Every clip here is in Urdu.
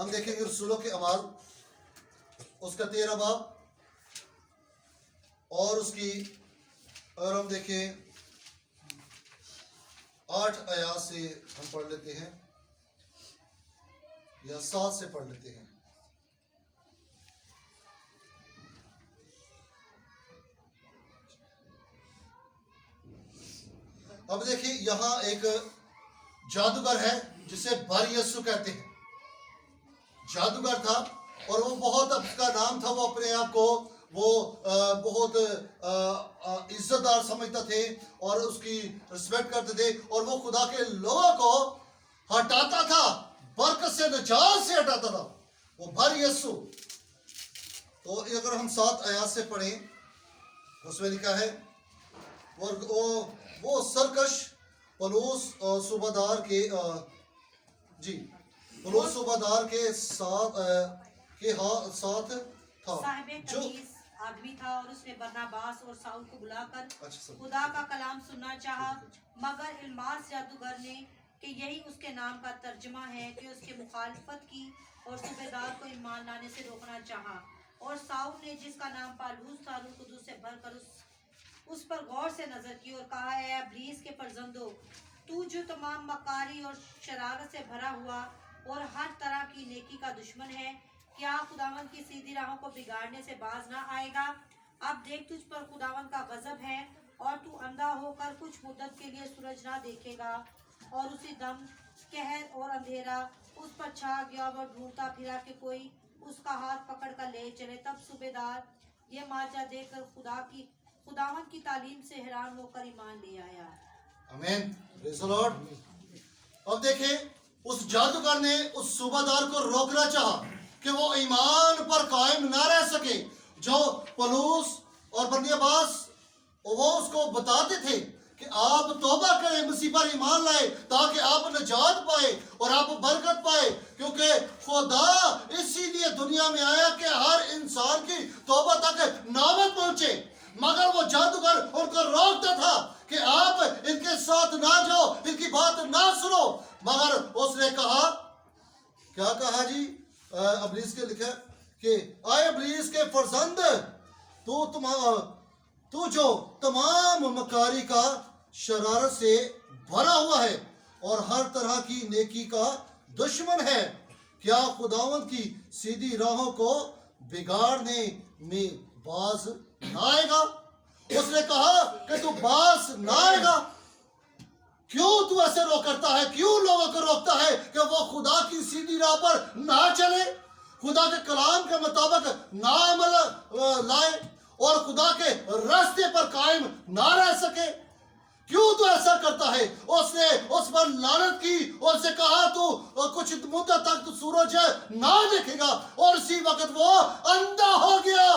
ہم دیکھیں گے رسولوں کے اعمال اس کا 13 باب اور اس کی اور ہم دیکھیں 8 آیات سے ہم پڑھ لیتے ہیں یا 7 سے پڑھ لیتے ہیں. اب دیکھیں یہاں ایک جادوگر ہے جسے بر یسو کہتے ہیں. جادوگر تھا اور وہ بہت اب اس کا نام تھا, وہ اپنے آپ کو وہ بہت عزت دار سمجھتا تھے اور اس کی رسپیکٹ کرتے تھے اور وہ خدا کے لوگوں کو ہٹاتا تھا, برکت سے نجات سے ہٹاتا تھا, وہ بر یسو. تو اگر ہم 7 آیات سے پڑھیں اس میں لکھا ہے وہ سرکش پولس صوبہ دار کے پولس صوبہ دار کے ساتھ تھا صاحب جو تمیز آدمی تھا اور اس نے برناباس اور ساؤل کو بلا کر خدا کا کلام سننا چاہا, مگر الماس جادوگر نے کہ یہی اس کے نام کا ترجمہ ہے کہ اس کے مخالفت کی اور صوبیدار کو ایمان لانے سے روکنا چاہا. اور ساؤل نے جس کا نام پالوس تھا روح قدس سے بھر کر اس پر غور سے نظر کی اور کہا, اے ابلیس کے فرزندو, تو جو تمام مکاری اور شرارت سے بھرا ہوا اور ہر طرح کی نیکی کا دشمن ہے, کیا خداوند کی سیدھی راہوں کو بگاڑنے سے باز نہ آئے گا؟ اب دیکھ تجھ پر خداوند کا غضب ہے اور تو اندھا ہو کر کچھ مدت کے لیے سورج نہ دیکھے گا. اور اسی دم قہر اور اندھیرا اس پر چھا گیا, وہ ڈھونڈتا پھرا کہ کوئی اس کا ہاتھ پکڑ کر لے چلے. تب صوبیدار یہ ماجرا دیکھ کر خداوند کی تعلیم سے حیران ہو کر ایمان لے آیا. آمین, پریز دی لارڈ. اب دیکھیں اس جادوگر نے اس صوبہ دار کو روکنا چاہا کہ وہ ایمان پر قائم نہ رہ سکے. جو پولس اور برناباس وہ اس کو بتاتے تھے کہ آپ توبہ کریں, مسیح پر ایمان لائے تاکہ آپ نجات پائے اور آپ برکت پائے, کیونکہ خدا اسی لیے دنیا میں آیا کہ ہر انسان کی توبہ تک نوبت پہنچے. مگر وہ جادوگر ان کو روکتا تھا کہ آپ ان کے ساتھ نہ جاؤ, ان کی بات نہ سنو. مگر اس نے کہا, کیا کہا جی, ابلیس کے لکھا کہ اے ابلیس کے فرزند, تو جو تمام مکاری کا شرارت سے بھرا ہوا ہے اور ہر طرح کی نیکی کا دشمن ہے, کیا خداوند کی سیدھی راہوں کو بگاڑنے میں باز نہ آئے گا؟ اس نے کہا کہ تو باز نہ آئے گا. کیوں تو ایسے کرتا ہے, کیوں لوگوں کو روکتا ہے کہ وہ خدا کی سیدھی راہ پر نہ چلے, خدا کے کلام کے مطابق نہ عمل لائے اور خدا کے راستے پر قائم نہ رہ سکے؟ کیوں تو ایسا کرتا ہے؟ اس نے اس پر لعنت کی اور اسے کہا تو کچھ مدت تک تو سورج نہ دیکھے گا, اور اسی وقت وہ اندھا ہو گیا.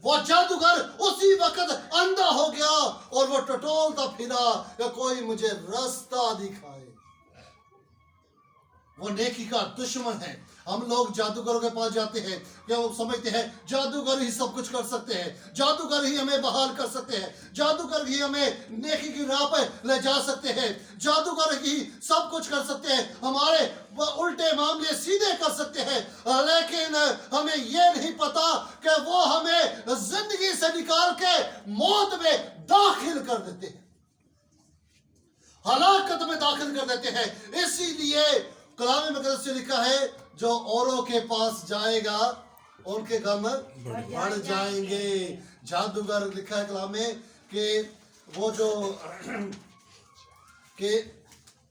وہ جادوگر اسی وقت اندھا ہو گیا اور وہ ٹٹولتا پھرا کہ کوئی مجھے راستہ دکھائے. وہ نیکی کا دشمن ہے. ہم لوگ جادوگروں کے پاس جاتے ہیں کہ وہ سمجھتے ہیں جادوگر ہی سب کچھ کر سکتے ہیں, جادوگر ہی ہمیں بحال کر سکتے ہیں, جادوگر ہی ہمیں نیکی کی راہ پہ لے جا سکتے ہیں, جادوگر ہی سب کچھ کر سکتے ہیں, ہمارے الٹے معاملے سیدھے کر سکتے ہیں. لیکن ہمیں یہ نہیں پتا کہ وہ ہمیں زندگی سے نکال کے موت میں داخل کر دیتے ہیں, ہلاکت میں داخل کر دیتے ہیں. اسی لیے کلام مقدس سے لکھا ہے جو اوروں کے پاس جائے گا ان کے غم بڑھ جائیں گے. جادوگر لکھا ہے کلام میں کہ وہ جو کہ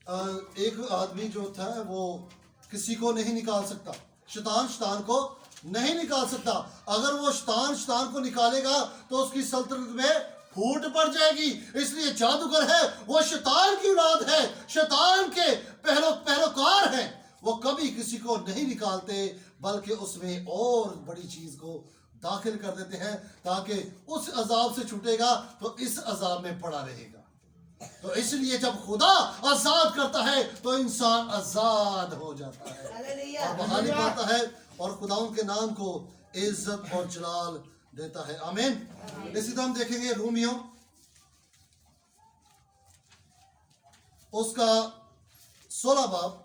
ایک آدمی جو تھا وہ کسی کو نہیں نکال سکتا, شیطان کو نہیں نکال سکتا. اگر وہ شیطان کو نکالے گا تو اس کی سلطنت میں پھوٹ پڑ جائے گی. اس لیے جادوگر ہے وہ شیطان کی اولاد ہے, شیطان کے پیروکار ہیں. وہ کبھی کسی کو نہیں نکالتے بلکہ اس میں اور بڑی چیز کو داخل کر دیتے ہیں تاکہ اس عذاب سے چھوٹے گا تو اس عذاب میں پڑا رہے گا. تو اس لیے جب خدا آزاد کرتا ہے تو انسان آزاد ہو جاتا ہے اور بحالی پاتا ہے اور خدا ان کے نام کو عزت اور جلال دیتا ہے. آمین. اسی طرح ہم دیکھیں گے رومیو اس کا 16 باب